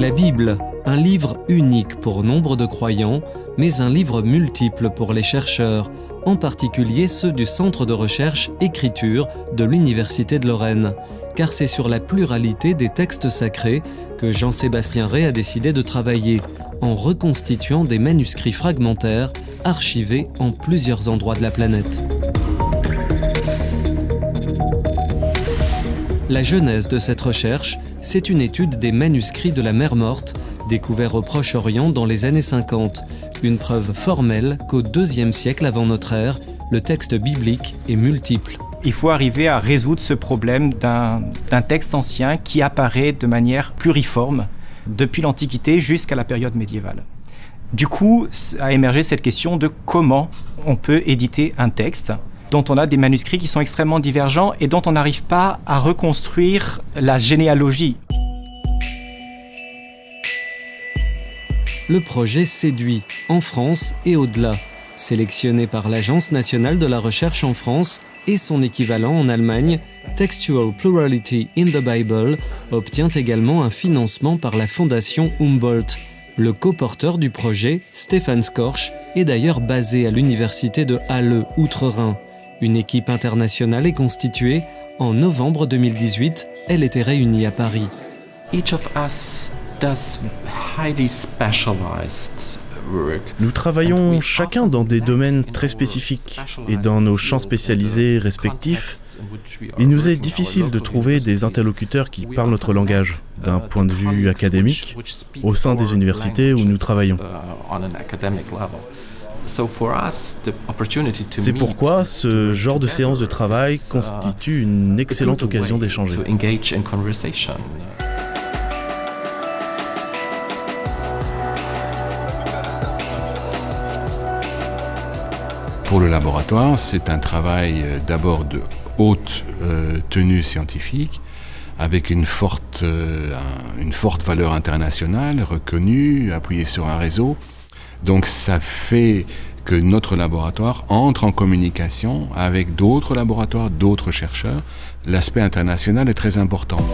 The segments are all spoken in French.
La Bible, un livre unique pour nombre de croyants, mais un livre multiple pour les chercheurs, en particulier ceux du Centre de recherche Écriture de l'Université de Lorraine. Car c'est sur la pluralité des textes sacrés que Jean-Sébastien Rey a décidé de travailler, en reconstituant des manuscrits fragmentaires archivés en plusieurs endroits de la planète. La genèse de cette recherche, c'est une étude des manuscrits de la Mer Morte, découverts au Proche-Orient dans les années 50, une preuve formelle qu'au IIe siècle avant notre ère, le texte biblique est multiple. Il faut arriver à résoudre ce problème d'un texte ancien qui apparaît de manière pluriforme depuis l'Antiquité jusqu'à la période médiévale. Du coup, a émergé cette question de comment on peut éditer un texte dont on a des manuscrits qui sont extrêmement divergents et dont on n'arrive pas à reconstruire la généalogie. Le projet séduit, en France et au-delà. Sélectionné par l'Agence nationale de la recherche en France et son équivalent en Allemagne, Textual Plurality in the Bible obtient également un financement par la Fondation Humboldt. Le coporteur du projet, Stefan Skorch, est d'ailleurs basé à l'université de Halle, Outre-Rhin. Une équipe internationale est constituée. En novembre 2018, elle était réunie à Paris. Each of us does highly specialized work. Nous travaillons chacun dans des domaines très spécifiques et dans nos champs spécialisés respectifs, il nous est difficile de trouver des interlocuteurs qui parlent notre langage d'un point de vue académique au sein des universités où nous travaillons. C'est pourquoi ce genre de séance de travail constitue une excellente occasion d'échanger. Pour le laboratoire, c'est un travail d'abord de haute tenue scientifique, avec une forte valeur internationale, reconnue, appuyée sur un réseau. Donc ça fait que notre laboratoire entre en communication avec d'autres laboratoires, d'autres chercheurs. L'aspect international est très important.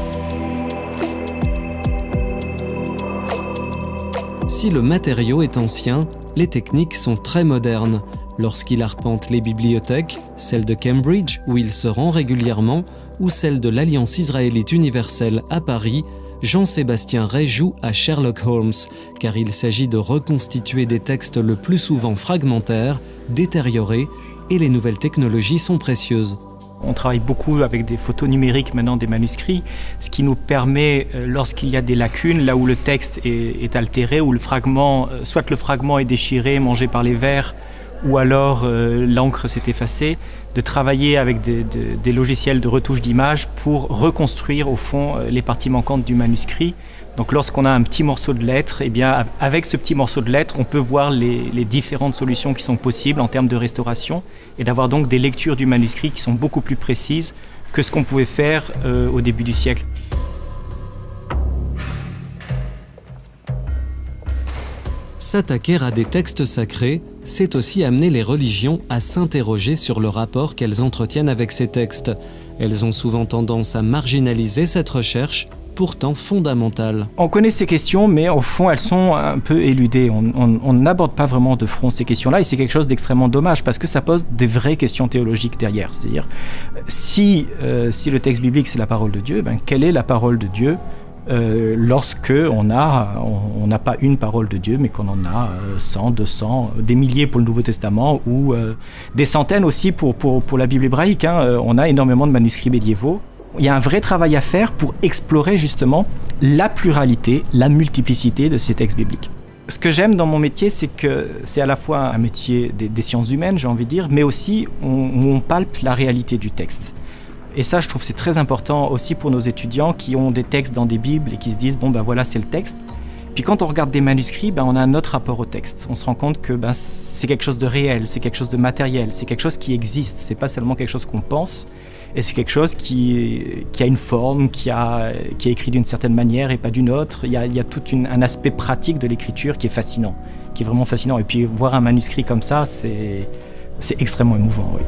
Si le matériau est ancien, les techniques sont très modernes. Lorsqu'il arpente les bibliothèques, celle de Cambridge, où il se rend régulièrement, ou celle de l'Alliance israélite universelle à Paris, Jean-Sébastien Rey joue à Sherlock Holmes, car il s'agit de reconstituer des textes le plus souvent fragmentaires, détériorés, et les nouvelles technologies sont précieuses. On travaille beaucoup avec des photos numériques maintenant des manuscrits, ce qui nous permet, lorsqu'il y a des lacunes, là où le texte est altéré, où le fragment est déchiré, mangé par les vers, ou alors l'encre s'est effacée, de travailler avec des logiciels de retouche d'images pour reconstruire au fond les parties manquantes du manuscrit. Donc lorsqu'on a un petit morceau de lettre, eh bien, avec ce petit morceau de lettre, on peut voir les différentes solutions qui sont possibles en termes de restauration et d'avoir donc des lectures du manuscrit qui sont beaucoup plus précises que ce qu'on pouvait faire au début du siècle. S'attaquer à des textes sacrés, c'est aussi amener les religions à s'interroger sur le rapport qu'elles entretiennent avec ces textes. Elles ont souvent tendance à marginaliser cette recherche, pourtant fondamentale. On connaît ces questions, mais au fond, elles sont un peu éludées. On n'aborde pas vraiment de front ces questions-là, et c'est quelque chose d'extrêmement dommage, parce que ça pose des vraies questions théologiques derrière. C'est-à-dire, si le texte biblique, c'est la parole de Dieu, quelle est la parole de Dieu lorsque on n'a pas une parole de Dieu, mais qu'on en a 100, 200, des milliers pour le Nouveau Testament, ou des centaines aussi pour la Bible hébraïque. On a énormément de manuscrits médiévaux. Il y a un vrai travail à faire pour explorer justement la pluralité, la multiplicité de ces textes bibliques. Ce que j'aime dans mon métier, c'est que c'est à la fois un métier des sciences humaines, j'ai envie de dire, mais aussi on palpe la réalité du texte. Et ça, je trouve, c'est très important aussi pour nos étudiants qui ont des textes dans des bibles et qui se disent « bon, voilà, c'est le texte ». Puis quand on regarde des manuscrits, on a un autre rapport au texte. On se rend compte que c'est quelque chose de réel, c'est quelque chose de matériel, c'est quelque chose qui existe. C'est pas seulement quelque chose qu'on pense, et c'est quelque chose qui a une forme, qui est écrit d'une certaine manière et pas d'une autre. Il y a tout un aspect pratique de l'écriture qui est fascinant, qui est vraiment fascinant. Et puis voir un manuscrit comme ça, c'est extrêmement émouvant, oui.